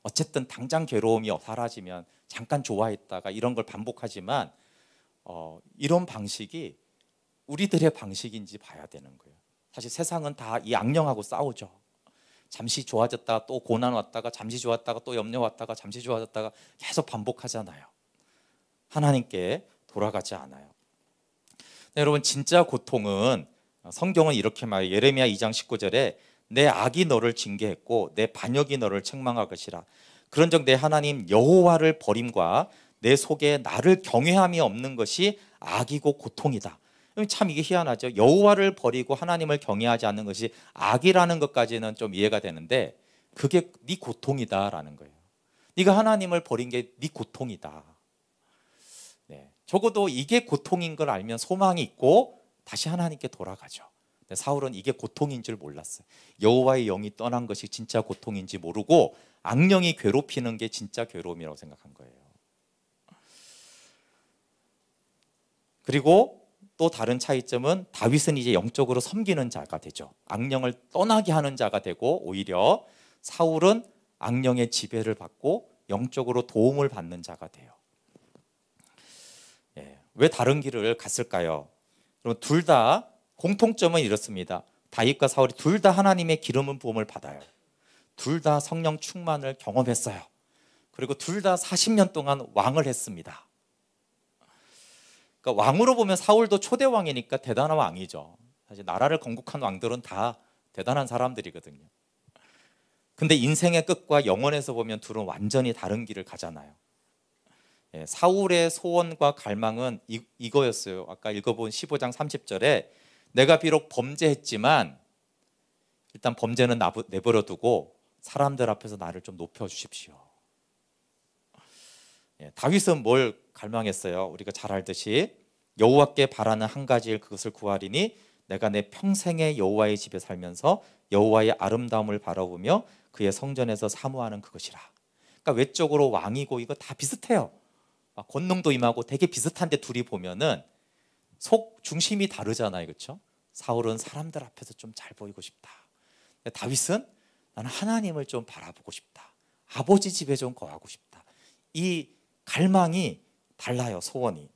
S1: 어쨌든 당장 괴로움이 사라지면 잠깐 좋아했다가 이런 걸 반복하지만 이런 방식이 우리들의 방식인지 봐야 되는 거예요. 사실 세상은 다 이 악령하고 싸우죠. 잠시 좋아졌다가 또 고난 왔다가, 잠시 좋았다가 또 염려 왔다가, 잠시 좋아졌다가 계속 반복하잖아요. 하나님께 돌아가지 않아요. 네, 여러분, 진짜 고통은 성경은 이렇게 말해요. 예레미야 2장 19절에 내 악이 너를 징계했고 내 반역이 너를 책망할 것이라. 그런즉 내 하나님 여호와를 버림과 내 속에 나를 경외함이 없는 것이 악이고 고통이다. 참 이게 희한하죠. 여호와를 버리고 하나님을 경외하지 않는 것이 악이라는 것까지는 좀 이해가 되는데 그게 네 고통이다라는 거예요. 네가 하나님을 버린 게 네 고통이다. 네, 적어도 이게 고통인 걸 알면 소망이 있고 다시 하나님께 돌아가죠. 사울은 이게 고통인 줄 몰랐어요. 여호와의 영이 떠난 것이 진짜 고통인지 모르고 악령이 괴롭히는 게 진짜 괴로움이라고 생각한 거예요. 그리고 또 다른 차이점은 다윗은 이제 영적으로 섬기는 자가 되죠. 악령을 떠나게 하는 자가 되고, 오히려 사울은 악령의 지배를 받고 영적으로 도움을 받는 자가 돼요. 왜 다른 길을 갔을까요? 그럼 둘 다 공통점은 이렇습니다. 다윗과 사울이 둘 다 하나님의 기름 부음을 받아요. 둘 다 성령 충만을 경험했어요. 그리고 둘 다 40년 동안 왕을 했습니다. 그러니까 왕으로 보면 사울도 초대 왕이니까 대단한 왕이죠. 사실 나라를 건국한 왕들은 다 대단한 사람들이거든요. 근데 인생의 끝과 영원에서 보면 둘은 완전히 다른 길을 가잖아요. 사울의 소원과 갈망은 이거였어요. 아까 읽어본 15장 30절에 내가 비록 범죄했지만 일단 범죄는 내버려 두고 사람들 앞에서 나를 좀 높여주십시오. 다윗은 뭘 갈망했어요? 우리가 잘 알듯이 여호와께 바라는 한 가지 일, 그것을 구하리니 내가 내 평생에 여호와의 집에 살면서 여호와의 아름다움을 바라보며 그의 성전에서 사모하는 그것이라. 그러니까 외적으로 왕이고 이거 다 비슷해요. 권능도 임하고 되게 비슷한데 둘이 보면은 속 중심이 다르잖아요, 그렇죠? 사울은 사람들 앞에서 좀 잘 보이고 싶다. 다윗은 나는 하나님을 좀 바라보고 싶다. 아버지 집에 좀 거하고 싶다. 이 갈망이 달라요, 소원이.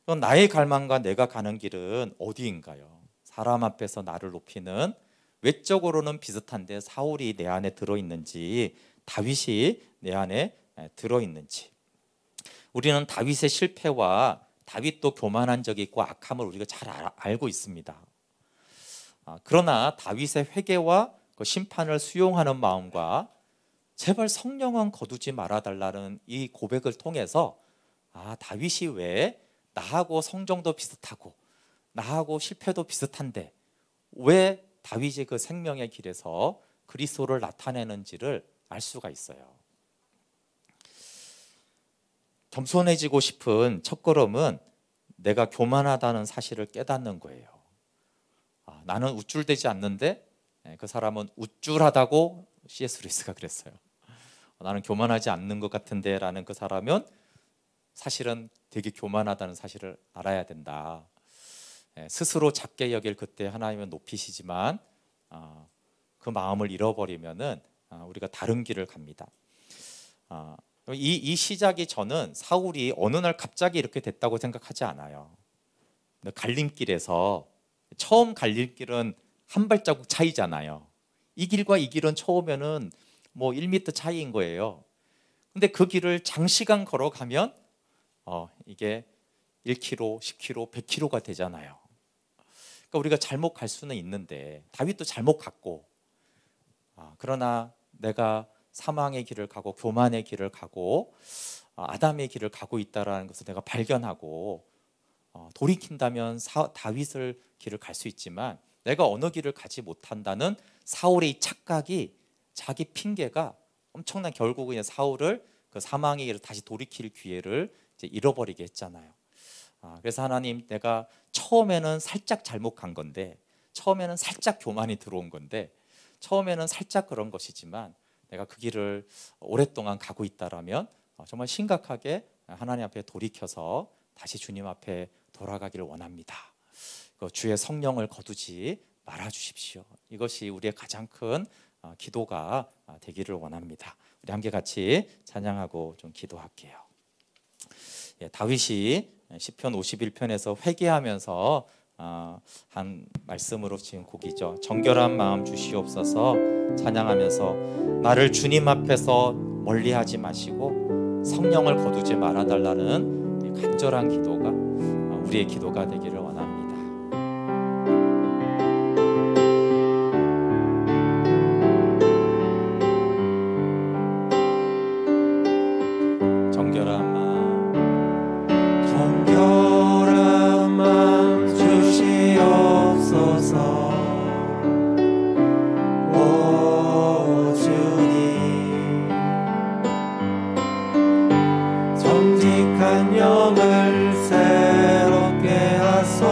S1: 그럼 나의 갈망과 내가 가는 길은 어디인가요? 사람 앞에서 나를 높이는, 외적으로는 비슷한데 사울이 내 안에 들어있는지 다윗이 내 안에 들어있는지. 우리는 다윗의 실패와 다윗도 교만한 적이 있고 악함을 우리가 잘 알고 있습니다. 그러나 다윗의 회개와 그 심판을 수용하는 마음과 제발 성령은 거두지 말아달라는 이 고백을 통해서 다윗이 왜 나하고 성정도 비슷하고 나하고 실패도 비슷한데 왜 다윗의 그 생명의 길에서 그리스도를 나타내는지를 알 수가 있어요. 겸손해지고 싶은 첫걸음은 내가 교만하다는 사실을 깨닫는 거예요. 나는 우쭐대지 않는데 그 사람은 우쭐하다고 C.S. 루이스가 그랬어요. 나는 교만하지 않는 것 같은데 라는 그 사람은 사실은 되게 교만하다는 사실을 알아야 된다. 스스로 작게 여길 그때 하나님은 높이시지만 그 마음을 잃어버리면은 우리가 다른 길을 갑니다. 이 시작이 저는 사울이 어느 날 갑자기 이렇게 됐다고 생각하지 않아요. 갈림길에서 처음 갈림길은 한 발자국 차이잖아요. 이 길과 이 길은 처음에는 뭐 1m 차이인 거예요. 근데 그 길을 장시간 걸어가면 이게 1km, 10km, 100km가 되잖아요. 그러니까 우리가 잘못 갈 수는 있는데 다윗도 잘못 갔고, 그러나 내가 사망의 길을 가고 교만의 길을 가고 아담의 길을 가고 있다는 것을 내가 발견하고 돌이킨다면 다윗을 길을 갈 수 있지만 내가 어느 길을 가지 못한다는 사울의 착각이, 자기 핑계가 엄청난, 결국은 사울을 그 사망의 길을 다시 돌이킬 기회를 이제 잃어버리게 했잖아요. 그래서 하나님, 내가 처음에는 살짝 잘못 간 건데, 처음에는 살짝 교만이 들어온 건데, 처음에는 살짝 그런 것이지만 내가 그 길을 오랫동안 가고 있다라면 정말 심각하게 하나님 앞에 돌이켜서 다시 주님 앞에 돌아가기를 원합니다. 주의 성령을 거두지 말아 주십시오. 이것이 우리의 가장 큰 기도가 되기를 원합니다. 우리 함께 같이 찬양하고 좀 기도할게요. 다윗이 시편 51편에서 회개하면서 한 말씀으로 지은 곡이죠. 정결한 마음 주시옵소서 찬양하면서 나를 주님 앞에서 멀리하지 마시고 성령을 거두지 말아달라는 간절한 기도가 우리의 기도가 되기를 원합니다.
S2: 정직한 영을 새롭게 하소서.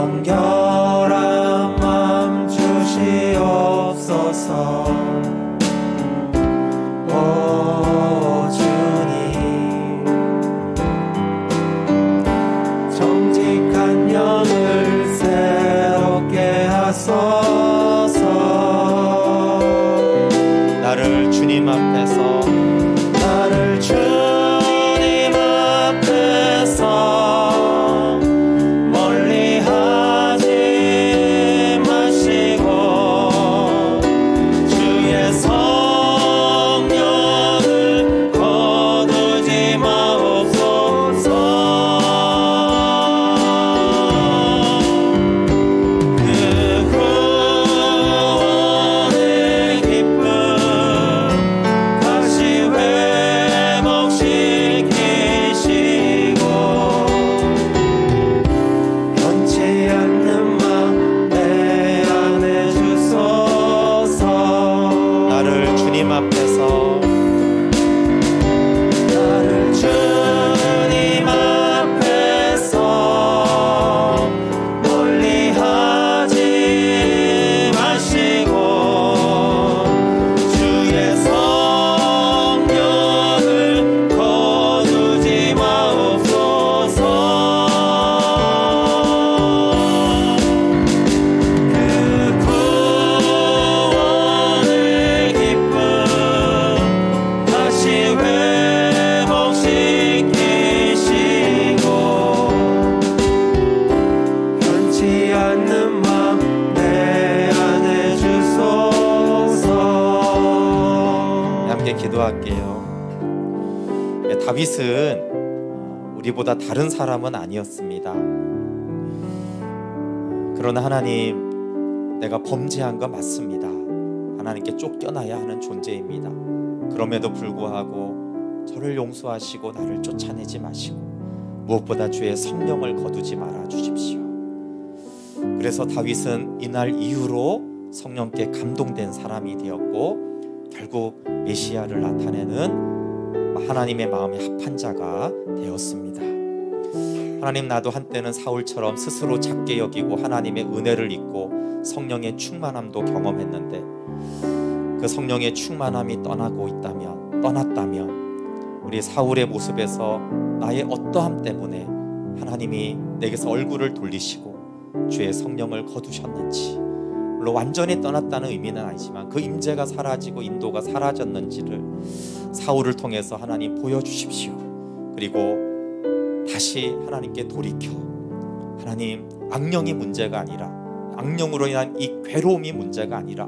S1: 정결한 맘 주시옵소서. 오 주님, 정직한 영을 새롭게 하소서. 나를 주님 앞에서 멀리하지 마시고 주의 성령을 거두지 마옵소서. 그 구원의 기쁨 다시 회복시키시고 변치 않는 맘 내 안에 주소서. 나를 주님 앞에서 멀리하지 마시고 주의 성령을 거두지 마옵소서. 그 구원의 기쁨 다시 회복시키시고 변치 않는 맘 내 안에 주소서. 함께 기도할게요. 다윗은 우리보다 다른 사람은 아니었습니다. 그러나 하나님, 내가 범죄한 건 맞습니다. 하나님께 쫓겨나야 하는 존재입니다. 그럼에도 불구하고 저를 용서하시고 나를 쫓아내지 마시고 무엇보다 주의 성령을 거두지 말아 주십시오. 그래서 다윗은 이날 이후로 성령께 감동된 사람이 되었고 결국 메시아를 나타내는 하나님의 마음에 합한 자가 되었습니다. 하나님, 나도 한때는 사울처럼 스스로 작게 여기고 하나님의 은혜를 잊고 성령의 충만함도 경험했는데 그 성령의 충만함이 떠났다면 우리 사울의 모습에서 나의 어떠함 때문에 하나님이 내게서 얼굴을 돌리시고 주의 성령을 거두셨는지, 물론 완전히 떠났다는 의미는 아니지만 그 임재가 사라지고 인도가 사라졌는지를 사울을 통해서 하나님 보여주십시오. 그리고 다시 하나님께 돌이켜 하나님, 악령이 문제가 아니라, 악령으로 인한 이 괴로움이 문제가 아니라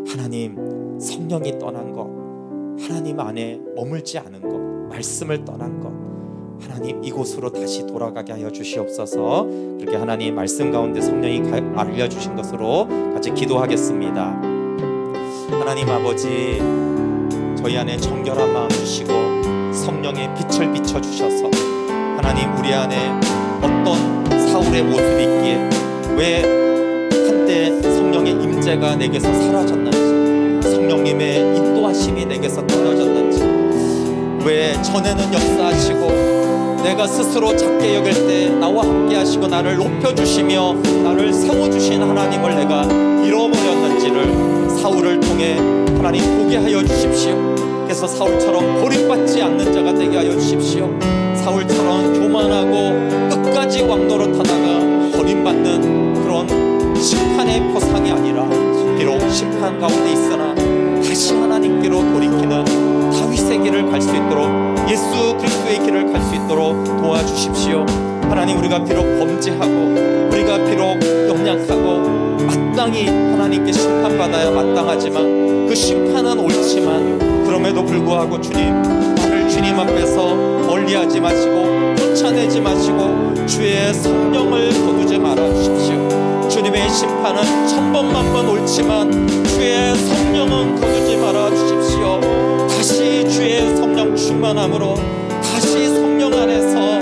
S1: 하나님, 성령이 떠난 것, 하나님 안에 머물지 않은 것, 말씀을 떠난 것, 하나님 이곳으로 다시 돌아가게 하여 주시옵소서. 그렇게 하나님 말씀 가운데 성령이 알려주신 것으로 같이 기도하겠습니다. 하나님 아버지, 저희 안에 정결한 마음 주시고 성령의 빛을 비춰주셔서 하나님, 우리 안에 어떤 사울의 모습이 있기에 왜 한때 성령의 임재가 내게서 사라졌는지, 성령님의 인도하심이 내게서 떨어졌는지, 왜 전에는 역사하시고 내가 스스로 작게 여길 때 나와 함께 하시고 나를 높여주시며 나를 세워주신 하나님을 내가 잃어버렸는지를 사울을 통해 하나님 보게 하여 주십시오. 그래서 사울처럼 고립받지 않는 자가 되게 하여 주십시오. 사울처럼 교만하고 끝까지 왕노릇하다가 버림받는 그런 심판의 표상이 아니라 비록 심판 가운데 있으나 다시 하나님께로 돌이키는 다윗의 길을 갈 수 있도록, 예수 그리스도의 길을 갈 수 있도록 도와주십시오. 하나님, 우리가 비록 범죄하고 우리가 비록 연약하고 마땅히 하나님께 심판받아야 마땅하지만 그 심판은 옳지만 그럼에도 불구하고 주님, 나를 주님 앞에서 멀리하지 마시고 쫓아내지 마시고 주의 성령을 거두지 말아 주십시오. 주님의 심판은 천번만번 옳지만 주의 성령은 거두지 말아 주십시오. 다시 주의 성령 충만함으로 다시 성령 안에서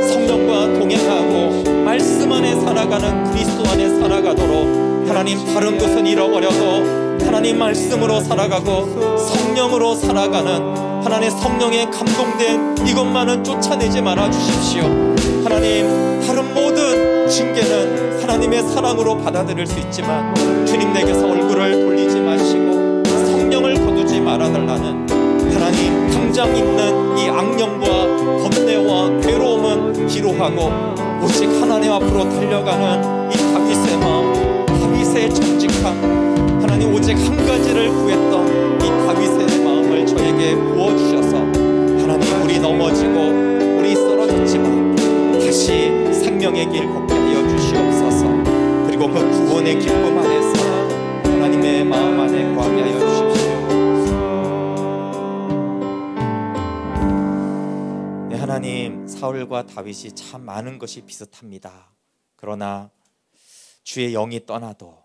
S1: 성령과 동행하고 말씀 안에 살아가는 그리스도 안에 살아가도록 하나님, 다른 것은 잃어버려도 하나님 말씀으로 살아가고 성령으로 살아가는 하나님 성령에 감동된 이것만은 쫓아내지 말아 주십시오. 하나님, 다른 모든 징계는 하나님의 사랑으로 받아들일 수 있지만 주님 내게서 얼굴을 돌리지 마시고 성령을 거두지 말아달라는, 하나님 당장 있는 이 악령과 번뇌와 괴로움은 기로하고 오직 하나님 앞으로 달려가는 이 다윗의 마음, 다윗의 정직함, 하나님 오직 한 가지를 구했던 이 다윗의 마음을 저에게 부어주셔서 하나님 우리 넘어지고 우리 쓰러졌지만 다시 생명의 길 걷게 하여 주시옵소서. 그리고 그 구원의 기쁨 안에서 하나님의 마음 안에 거하게 하여 주십시오. 네, 하나님, 사울과 다윗이 참 많은 것이 비슷합니다. 그러나 주의 영이 떠나도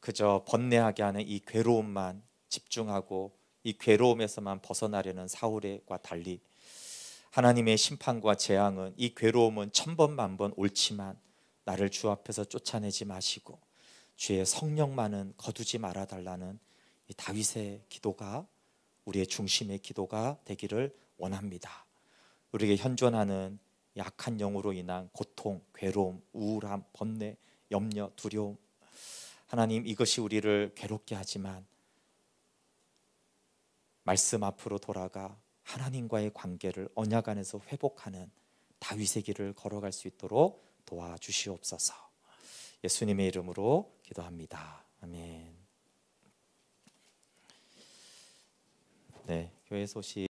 S1: 그저 번뇌하게 하는 이 괴로움만 집중하고 이 괴로움에서만 벗어나려는 사울과 달리 하나님의 심판과 재앙은, 이 괴로움은 천번만번 옳지만 나를 주 앞에서 쫓아내지 마시고 주의 성령만은 거두지 말아달라는 이 다윗의 기도가 우리의 중심의 기도가 되기를 원합니다. 우리에게 현존하는 약한 영으로 인한 고통, 괴로움, 우울함, 번뇌, 염려, 두려움, 하나님 이것이 우리를 괴롭게 하지만 말씀 앞으로 돌아가 하나님과의 관계를 언약 안에서 회복하는 다윗의 길을 걸어갈 수 있도록 도와주시옵소서. 예수님의 이름으로 기도합니다. 아멘. 네, 교회 소식